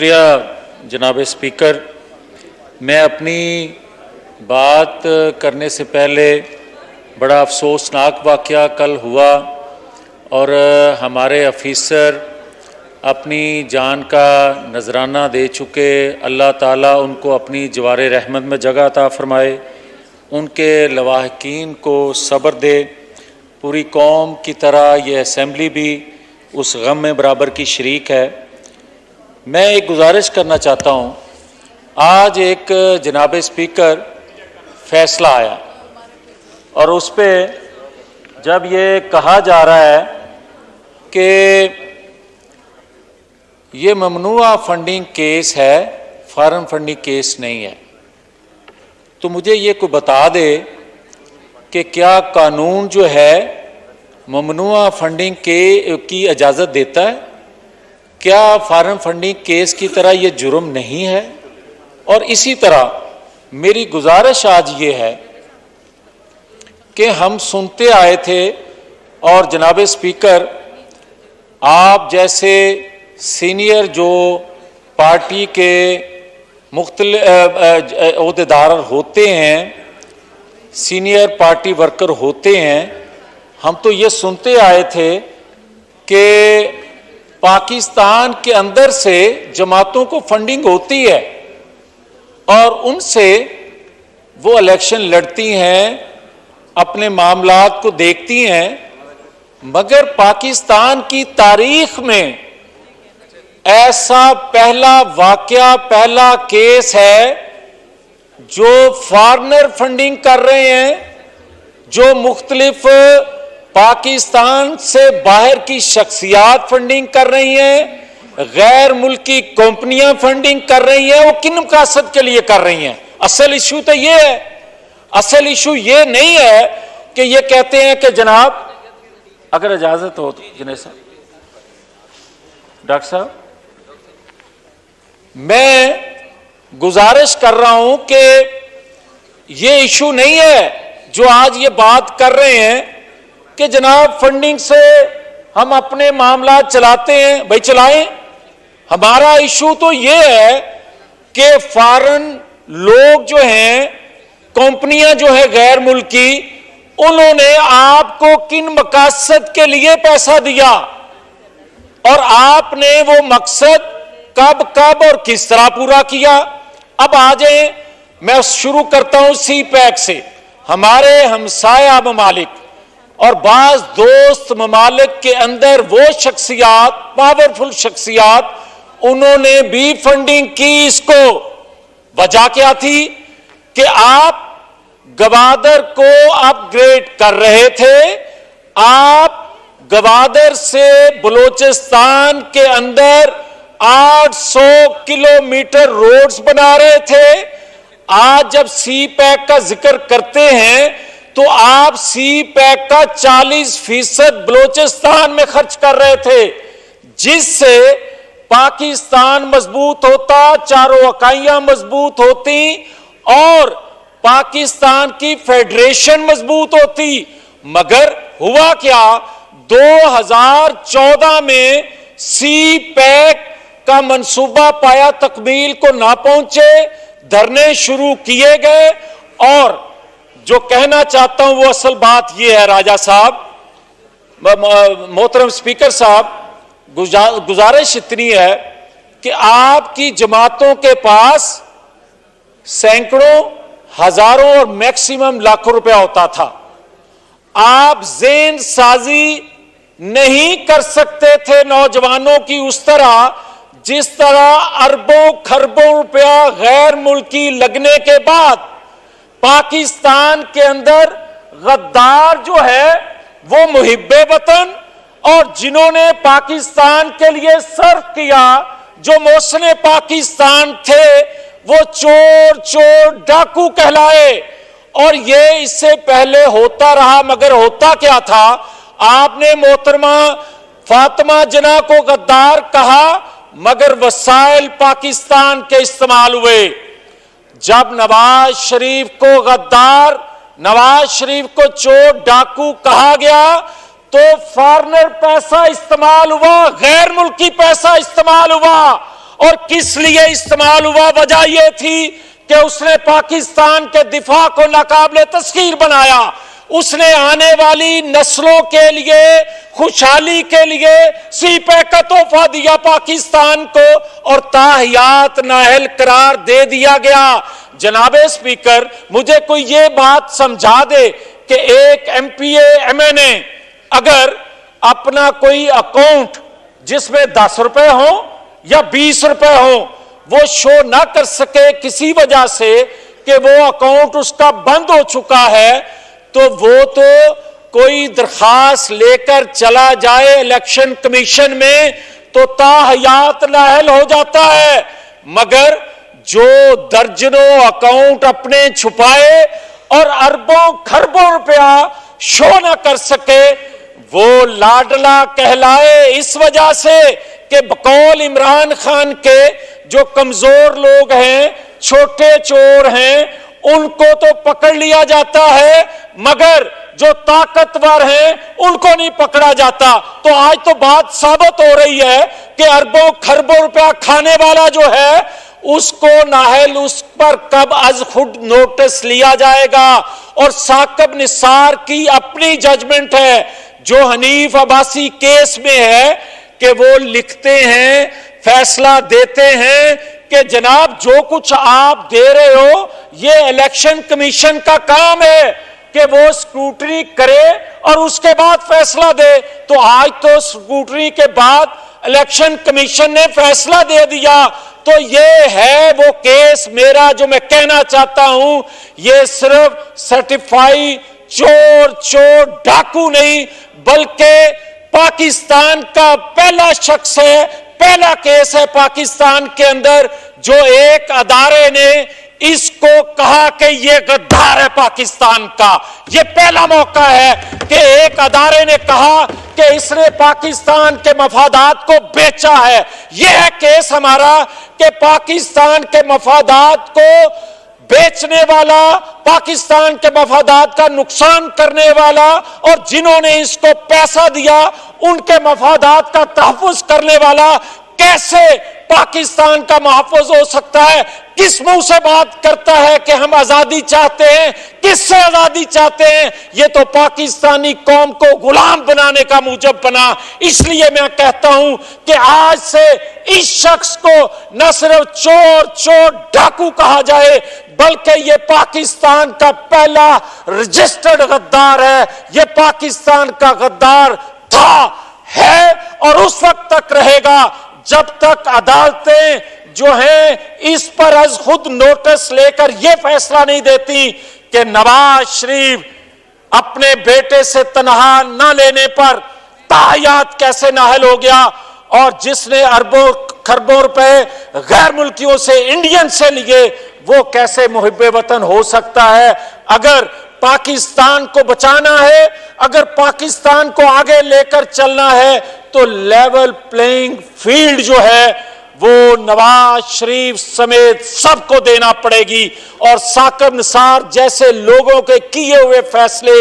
شکریہ جناب اسپیکر. میں اپنی بات کرنے سے پہلے بڑا افسوسناک واقعہ کل ہوا اور ہمارے افیسر اپنی جان کا نذرانہ دے چکے. اللہ تعالیٰ ان کو اپنی جوار رحمت میں جگہ عطا فرمائے, ان کے لواحقین کو صبر دے. پوری قوم کی طرح یہ اسمبلی بھی اس غم میں برابر کی شریک ہے. میں ایک گزارش کرنا چاہتا ہوں. آج ایک جناب اسپیکر فیصلہ آیا اور اس پہ جب یہ کہا جا رہا ہے کہ یہ ممنوعہ فنڈنگ کیس ہے, فارن فنڈنگ کیس نہیں ہے, تو مجھے یہ کوئی بتا دے کہ کیا قانون جو ہے ممنوعہ فنڈنگ کی اجازت دیتا ہے؟ کیا فارن فنڈنگ کیس کی طرح یہ جرم نہیں ہے؟ اور اسی طرح میری گزارش آج یہ ہے کہ ہم سنتے آئے تھے اور جناب اسپیکر آپ جیسے سینئر جو پارٹی کے مختلف عہدیدار ہوتے ہیں, سینئر پارٹی ورکر ہوتے ہیں, ہم تو یہ سنتے آئے تھے کہ پاکستان کے اندر سے جماعتوں کو فنڈنگ ہوتی ہے اور ان سے وہ الیکشن لڑتی ہیں, اپنے معاملات کو دیکھتی ہیں, مگر پاکستان کی تاریخ میں ایسا پہلا واقعہ, پہلا کیس ہے جو فارنر فنڈنگ کر رہے ہیں, جو مختلف پاکستان سے باہر کی شخصیات فنڈنگ کر رہی ہیں, غیر ملکی کمپنیاں فنڈنگ کر رہی ہیں. وہ کن مقاصد کے لیے کر رہی ہیں؟ اصل ایشو تو یہ ہے. اصل ایشو یہ نہیں ہے کہ یہ کہتے ہیں کہ جناب اگر اجازت ہو تو جنید صاحب, ڈاکٹر صاحب, میں گزارش کر رہا ہوں کہ یہ ایشو نہیں ہے جو آج یہ بات کر رہے ہیں کہ جناب فنڈنگ سے ہم اپنے معاملات چلاتے ہیں. بھائی چلائیں. ہمارا ایشو تو یہ ہے کہ فارن لوگ جو ہیں, کمپنیاں جو ہیں غیر ملکی, انہوں نے آپ کو کن مقاصد کے لیے پیسہ دیا اور آپ نے وہ مقصد کب اور کس طرح پورا کیا. اب آ جائیں, میں شروع کرتا ہوں سی پیک سے. ہمارے ہمسایہ ممالک اور بعض دوست ممالک کے اندر وہ شخصیات, پاورفل شخصیات, انہوں نے بھی فنڈنگ کی. اس کو وجہ کیا تھی کہ آپ گوادر کو اپ گریڈ کر رہے تھے, آپ گوادر سے بلوچستان کے اندر 800 کلومیٹر روڈز بنا رہے تھے. آج جب سی پیک کا ذکر کرتے ہیں تو آپ سی پیک کا 40% بلوچستان میں خرچ کر رہے تھے, جس سے پاکستان مضبوط ہوتا, چاروں اکائیاں مضبوط ہوتی اور پاکستان کی فیڈریشن مضبوط ہوتی. مگر ہوا کیا, 2014 میں سی پیک کا منصوبہ پایا تکمیل کو نہ پہنچے, دھرنے شروع کیے گئے. اور جو کہنا چاہتا ہوں وہ اصل بات یہ ہے راجہ صاحب, محترم اسپیکر صاحب, گزارش اتنی ہے کہ آپ کی جماعتوں کے پاس سینکڑوں, ہزاروں اور میکسیمم لاکھوں روپیہ ہوتا تھا. آپ ذہن سازی نہیں کر سکتے تھے نوجوانوں کی اس طرح جس طرح اربوں خربوں روپیہ غیر ملکی لگنے کے بعد پاکستان کے اندر غدار جو ہے وہ محب وطن اور جنہوں نے پاکستان کے لیے صرف کیا, جو محسن پاکستان تھے, وہ چور ڈاکو کہلائے. اور یہ اس سے پہلے ہوتا رہا, مگر ہوتا کیا تھا, آپ نے محترمہ فاطمہ جناح کو غدار کہا مگر وسائل پاکستان کے استعمال ہوئے. جب نواز شریف کو غدار, نواز شریف کو چور ڈاکو کہا گیا تو فارنر پیسہ استعمال ہوا, غیر ملکی پیسہ استعمال ہوا اور کس لیے استعمال ہوا؟ وجہ یہ تھی کہ اس نے پاکستان کے دفاع کو ناقابل تسخیر بنایا، اس نے آنے والی نسلوں کے لیے خوشحالی کے لیے سی پیک کا تحفہ دیا پاکستان کو اور تاحیات نااہل قرار دے دیا گیا۔ جناب اسپیکر، مجھے کوئی یہ بات سمجھا دے کہ ایک ایم پی ایم این اے اگر اپنا کوئی اکاؤنٹ جس میں 10 روپے ہوں یا 20 روپے ہوں وہ شو نہ کر سکے کسی وجہ سے کہ وہ اکاؤنٹ اس کا بند ہو چکا ہے، تو وہ تو کوئی درخواست لے کر چلا جائے الیکشن کمیشن میں تو تاحیات نااہل ہو جاتا ہے، مگر جو درجنوں اکاؤنٹ اپنے چھپائے اور اربوں خربوں روپیہ شو نہ کر سکے وہ لاڈلا کہلائے، اس وجہ سے کہ بقول عمران خان کے جو کمزور لوگ ہیں، چھوٹے چور ہیں، ان کو تو پکڑ لیا جاتا ہے مگر جو طاقتور ہیں ان کو نہیں پکڑا جاتا۔ تو آج تو بات ثابت ہو رہی ہے کہ اربوں خربوں روپیہ کھانے والا جو ہے اس کو نااہل اس پر کب از خود نوٹس لیا جائے گا۔ اور ثاقب نثار کی اپنی ججمنٹ ہے جو حنیف عباسی کیس میں ہے کہ وہ لکھتے ہیں، فیصلہ دیتے ہیں کہ جناب جو کچھ آپ دے رہے ہو یہ الیکشن کمیشن کا کام ہے کہ وہ اسکروٹنی کرے اور اس کے بعد فیصلہ دے۔ تو آج تو اسکروٹنی کے بعد الیکشن کمیشن نے فیصلہ دے دیا، تو یہ ہے وہ کیس میرا جو میں کہنا چاہتا ہوں، یہ صرف سرٹیفائی چور ڈاکو نہیں بلکہ پاکستان کا پہلا شخص ہے، پہلا کیس ہے پاکستان کے اندر جو ایک ادارے نے اس کو کہا کہ یہ غدار ہے پاکستان کا۔ یہ پہلا موقع ہے کہ ایک ادارے نے کہا کہ اس نے پاکستان کے مفادات کو بیچا ہے۔ یہ ہے کیس ہمارا کہ پاکستان کے مفادات کو بیچنے والا، پاکستان کے مفادات کا نقصان کرنے والا اور جنہوں نے اس کو پیسہ دیا ان کے مفادات کا تحفظ کرنے والا کیسے پاکستان کا محافظ ہو سکتا ہے؟ کس منہ سے بات کرتا ہے کہ ہم آزادی چاہتے ہیں؟ کس سے آزادی چاہتے ہیں؟ یہ تو پاکستانی قوم کو غلام بنانے کا موجب بنا۔ اس لیے میں کہتا ہوں کہ آج سے اس شخص کو نہ صرف چور ڈاکو کہا جائے بلکہ یہ پاکستان کا پہلا رجسٹرڈ غدار ہے۔ یہ پاکستان کا غدار تھا، ہے اور اس وقت تک رہے گا جب تک عدالتیں جو ہیں اس پر از خود نوٹس لے کر یہ فیصلہ نہیں دیتی کہ نواز شریف اپنے بیٹے سے تنہا نہ لینے پر تاحیات کیسے نااہل ہو گیا، اور جس نے اربوں خربوں روپے غیر ملکیوں سے انڈین سے لیے وہ کیسے محب وطن ہو سکتا ہے؟ اگر پاکستان کو بچانا ہے، اگر پاکستان کو آگے لے کر چلنا ہے تو لیول پلینگ فیلڈ جو ہے وہ نواز شریف سمیت سب کو دینا پڑے گی، اور ثاقب نثار جیسے لوگوں کے کیے ہوئے فیصلے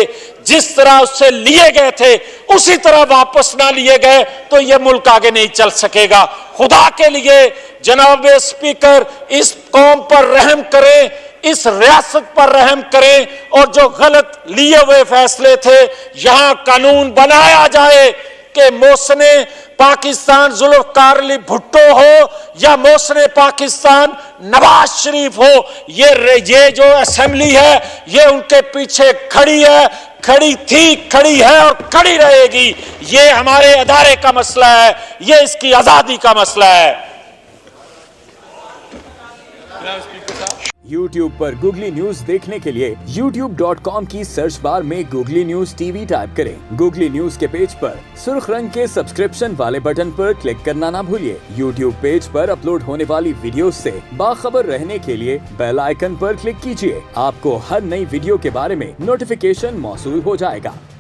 جس طرح اس سے لیے گئے تھے اسی طرح واپس نہ لیے گئے تو یہ ملک آگے نہیں چل سکے گا۔ خدا کے لیے جناب اسپیکر اس قوم پر رحم کریں، اس ریاست پر رحم کریں، اور جو غلط لیے ہوئے فیصلے تھے یہاں قانون بنایا جائے کہ محسن پاکستان ذوالفقار علی بھٹو ہو یا محسن پاکستان نواز شریف ہو، یہ جو اسمبلی ہے یہ ان کے پیچھے کھڑی ہے، کھڑی تھی، کھڑی ہے اور کھڑی رہے گی۔ یہ ہمارے ادارے کا مسئلہ ہے، یہ اس کی آزادی کا مسئلہ ہے۔ YouTube پر گوگلی نیوز دیکھنے کے لیے youtube.com کی سرچ بار میں googly news T V type کریں۔ گوگلی نیوز کے پیج پر سرخ رنگ کے سبسکرپشن والے بٹن پر کلک کرنا نہ بھولیے۔ YouTube پیج پر اپلوڈ ہونے والی ویڈیوز سے باخبر رہنے کے لیے بیل آئیکن پر کلک کیجیے۔ آپ کو ہر نئی ویڈیو کے بارے میں نوٹیفیکیشن موصول ہو جائے گا۔